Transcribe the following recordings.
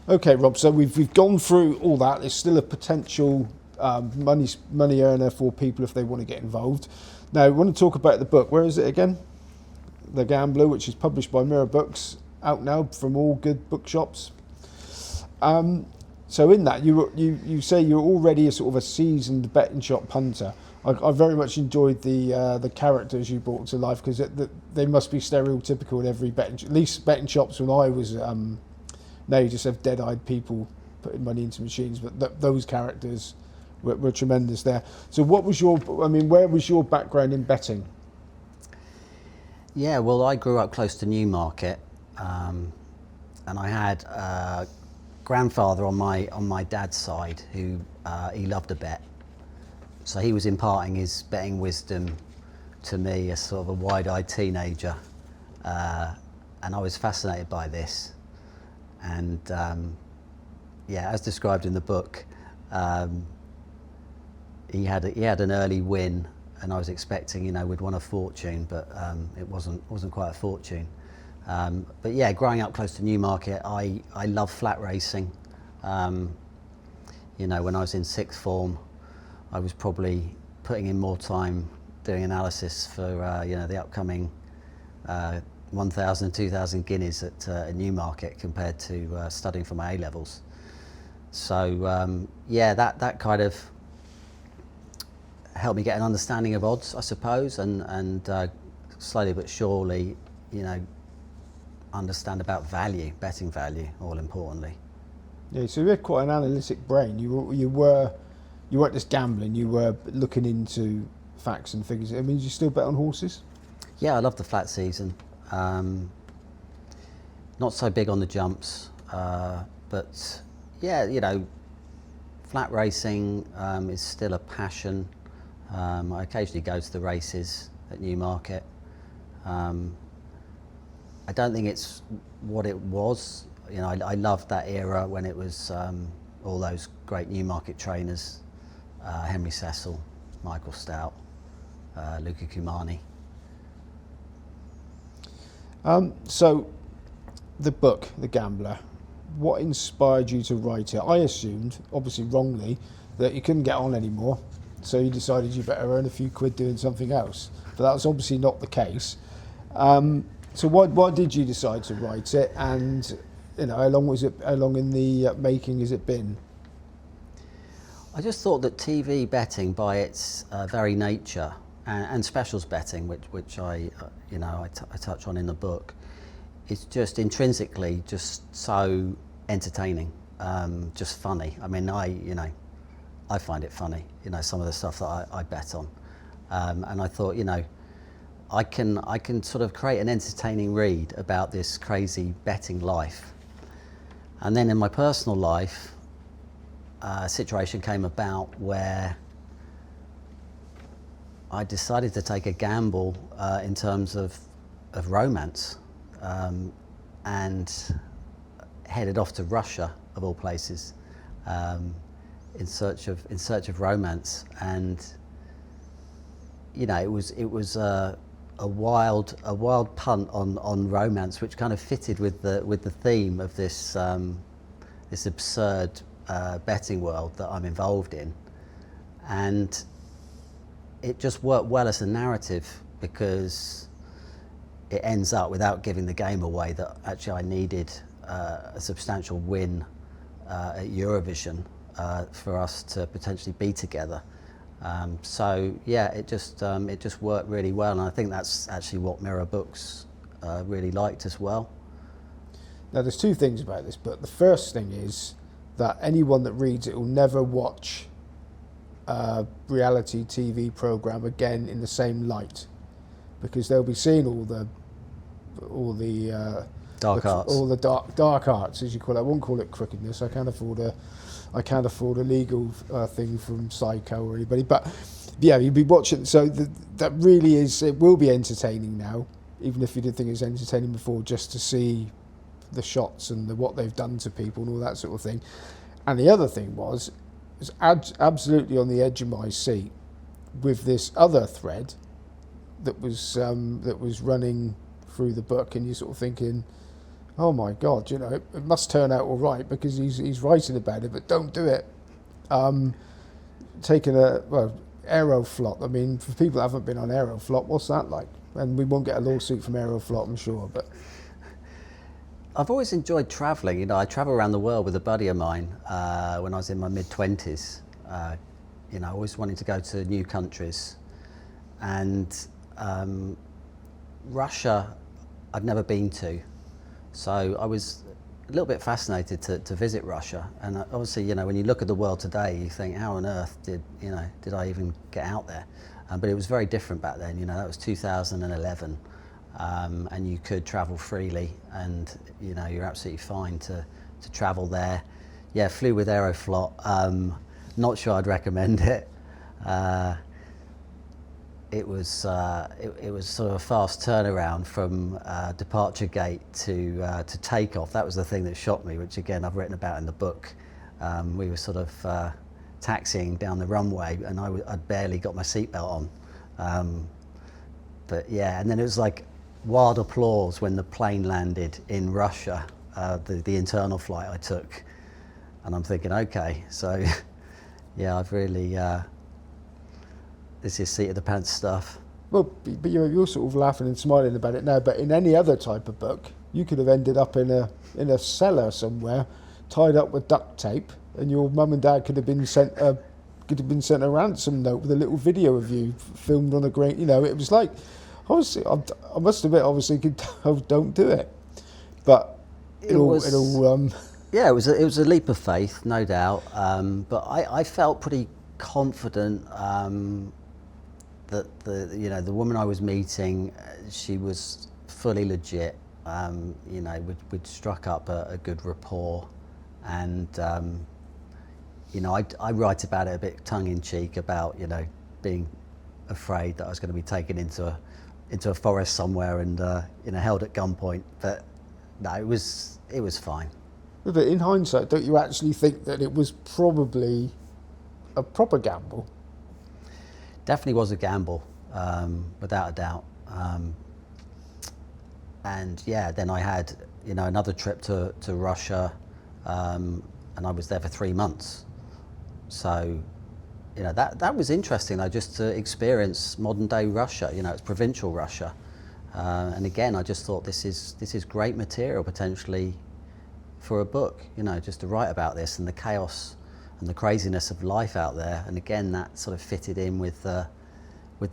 Okay, Rob. So we've gone through all that. There's still a potential money earner for people if they want to get involved. Now, I want to talk about the book. Where is it again? The Gambler, which is published by Mirror Books, out now from all good bookshops. So in that, you say you're already a sort of a seasoned betting shop punter. I very much enjoyed the characters you brought to life, because they must be stereotypical in every betting, at least betting shops when I was. Now you just have dead-eyed people putting money into machines, but those characters were tremendous there. So where was your background in betting? Yeah, well, I grew up close to Newmarket, and I had a grandfather on my dad's side who he loved a bet. So he was imparting his betting wisdom to me as sort of a wide-eyed teenager, and I was fascinated by this. And yeah, as described in the book, he had an early win, and I was expecting, we'd won a fortune, but it wasn't quite a fortune. But yeah, growing up close to Newmarket, I love flat racing. When I was in sixth form, I was probably putting in more time doing analysis for the upcoming 1,000 and 2,000 guineas at Newmarket compared to studying for my A-levels. So yeah, that kind of helped me get an understanding of odds, I suppose, and slowly but surely, understand about value, betting value, all importantly. Yeah, so you had quite an analytic brain. You weren't just gambling. You were looking into facts and figures. I mean, did you still bet on horses? Yeah, I love the flat season. Not so big on the jumps, but yeah, flat racing is still a passion. I occasionally go to the races at Newmarket. I don't think it's what it was. I loved that era when it was all those great Newmarket trainers, Henry Cecil, Michael Stout, Luca Cumani. So the book, The Gambler, what inspired you to write it? I assumed, obviously wrongly, that you couldn't get on anymore, so you decided you better earn a few quid doing something else. But that was obviously not the case. So why did you decide to write it, and how long in the making has it been? I just thought that TV betting, by its very nature, and specials betting, which I touch on in the book, is just intrinsically just so entertaining, just funny. I mean, I find it funny, some of the stuff that I bet on, and I thought, I can sort of create an entertaining read about this crazy betting life. And then in my personal life, a situation came about where I decided to take a gamble in terms of romance, and headed off to Russia, of all places, in search of romance. And it was a wild punt on romance, which kind of fitted with the theme of this absurd betting world that I'm involved in, and it just worked well as a narrative, because it ends up, without giving the game away, that actually I needed a substantial win at Eurovision for us to potentially be together. So yeah, it just worked really well, and I think that's actually what Mirror Books really liked as well. Now, there's two things about this book. The first thing is that anyone that reads it will never watch a reality TV program again in the same light, because they'll be seeing all the dark arts, all the dark arts, as you call it. I won't call it crookedness. I can't afford a legal thing from Psycho or anybody. But yeah, you'll be watching. So that really is. It will be entertaining now, even if you didn't think it was entertaining before, just to see the shots and what they've done to people and all that sort of thing. And the other thing was absolutely on the edge of my seat with this other thread that was running through the book, and you're sort of thinking, oh my God, it must turn out all right because he's writing about it, but don't do it. Taking Aeroflot. I mean, for people that haven't been on Aeroflot, what's that like? And we won't get a lawsuit from Aeroflot, I'm sure, but. I've always enjoyed travelling. I travel around the world with a buddy of mine when I was in my mid-20s. I always wanted to go to new countries. And Russia, I'd never been to. So I was a little bit fascinated to visit Russia. And obviously, when you look at the world today, you think, how on earth did I even get out there? But it was very different back then. That was 2011. And you could travel freely, and you're absolutely fine to travel there. Yeah, flew with Aeroflot. Not sure I'd recommend it. It was sort of a fast turnaround from departure gate to takeoff. That was the thing that shocked me, which again I've written about in the book. We were sort of taxiing down the runway, and I'd barely got my seatbelt on. But yeah, and then it was like wild applause when the plane landed in Russia, the internal flight I took, and I'm thinking, okay, so yeah, I've really this is seat of the pants stuff. Well, but you're sort of laughing and smiling about it now. But in any other type of book, you could have ended up in a cellar somewhere, tied up with duct tape, and your mum and dad could have been sent a ransom note with a little video of you filmed on a great. It was like. Obviously, I must admit, obviously, don't do it. But it was a leap of faith, no doubt. But I felt pretty confident that the woman I was meeting, she was fully legit. We'd struck up a good rapport, and I write about it a bit tongue in cheek about being afraid that I was going to be taken into a forest somewhere and held at gunpoint, but no, it was fine. But in hindsight, don't you actually think that it was probably a proper gamble? Definitely was a gamble, without a doubt. And yeah, then I had another trip to Russia, and I was there for 3 months. So that was interesting though, just to experience modern day Russia. It's provincial Russia, and again, I just thought this is great material potentially for a book. Just to write about this and the chaos and the craziness of life out there. And again, that sort of fitted in with the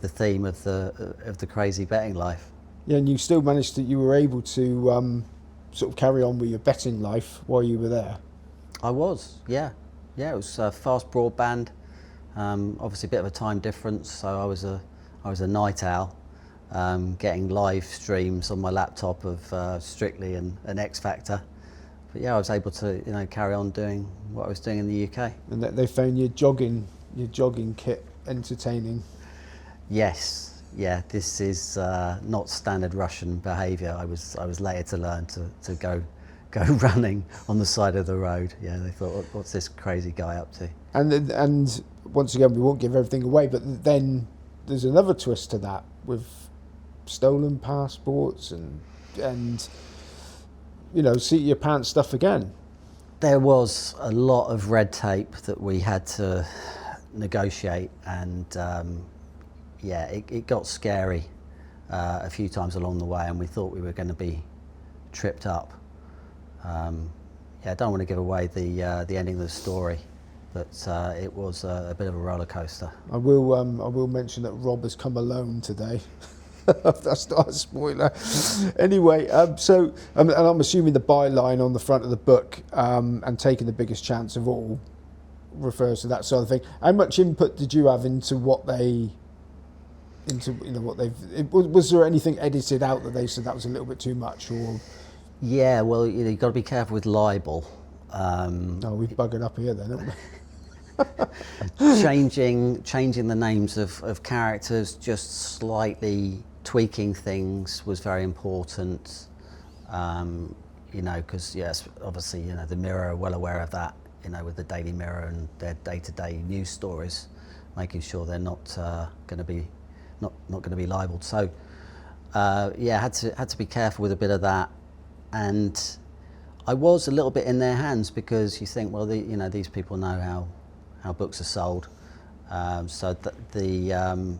theme of the crazy betting life. Yeah, and you were able to sort of carry on with your betting life while you were there. I was, yeah. It was fast broadband. Obviously a bit of a time difference, so I was a night owl, getting live streams on my laptop of Strictly and X Factor. But yeah, I was able to carry on doing what I was doing in the UK. And that they found your jogging kit entertaining. Yes, yeah. This is not standard Russian behaviour. I was later to learn to go running on the side of the road. Yeah, they thought, what's this crazy guy up to? And once again, we won't give everything away, but then there's another twist to that with stolen passports and seat your pants stuff again. There was a lot of red tape that we had to negotiate, and it got scary a few times along the way, and we thought we were going to be tripped up. I don't want to give away the ending of the story, but it was a bit of a roller coaster. I will mention that Rob has come alone today. That's not a spoiler. Anyway, so and I'm assuming the byline on the front of the book, and taking the biggest chance of all, refers to that sort of thing. How much input did you have into what they've? Was there anything edited out that they said that was a little bit too much, or? Yeah, well, you've got to be careful with libel. We've buggered up here then, haven't we? Changing the names of characters, just slightly tweaking things was very important. Because yes, obviously, the Mirror are well aware of that. With the Daily Mirror and their day-to-day news stories, making sure they're not going to be libelled. So had to be careful with a bit of that. and I was a little bit in their hands, because you think, well, these people know how books are sold. So the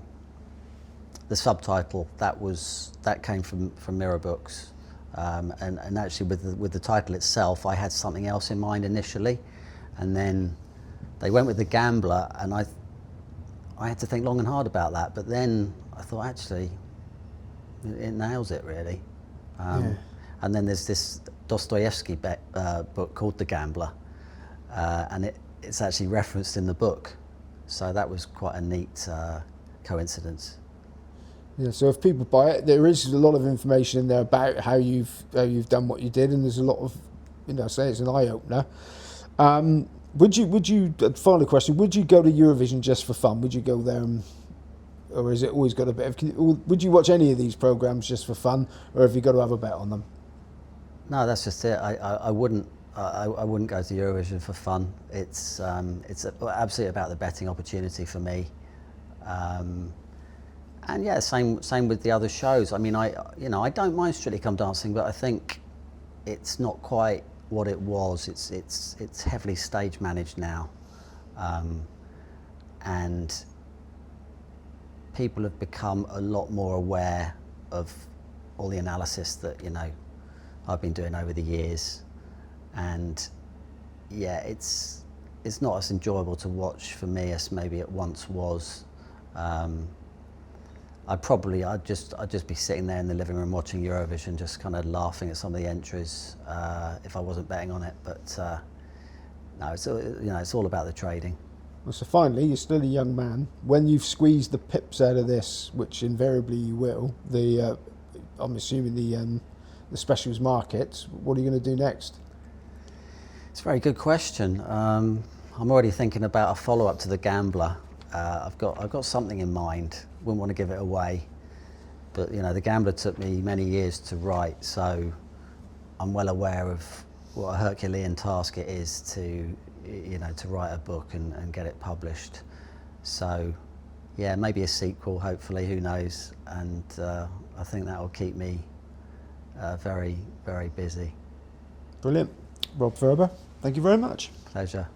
subtitle that came from Mirror Books, and actually with the title itself, I had something else in mind initially, and then they went with The Gambler, and I had to think long and hard about that. But then I thought, actually, it nails it really. And then there's this Dostoevsky book called The Gambler, and it's actually referenced in the book, so that was quite a neat coincidence. Yeah, so if people buy it, there is a lot of information in there about how you've done what you did, and there's a lot of, say it's an eye opener. Would you? Final question: would you go to Eurovision just for fun? Would you go there, or is it always got a bit of? Would you watch any of these programs just for fun, or have you got to have a bet on them? No, that's just it. I wouldn't go to Eurovision for fun. It's absolutely about the betting opportunity for me. And yeah, same with the other shows. I mean, I don't mind Strictly Come Dancing, but I think it's not quite what it was. It's heavily stage managed now, and people have become a lot more aware of all the analysis that I've been doing over the years, and yeah, it's not as enjoyable to watch for me as maybe it once was. I'd just be sitting there in the living room watching Eurovision, just kind of laughing at some of the entries if I wasn't betting on it. But no, it's all about the trading. Well, so finally, you're still a young man. When you've squeezed the pips out of this, which invariably you will, I'm assuming the specials market, what are you going to do next? It's a very good question. I'm already thinking about a follow-up to The Gambler. I've got something in mind. Wouldn't want to give it away, but The Gambler took me many years to write, so I'm well aware of what a Herculean task it is to write a book and get it published. So yeah, maybe a sequel, hopefully, who knows, and I think that will keep me very, very busy. Brilliant. Rob Furber, thank you very much. Pleasure.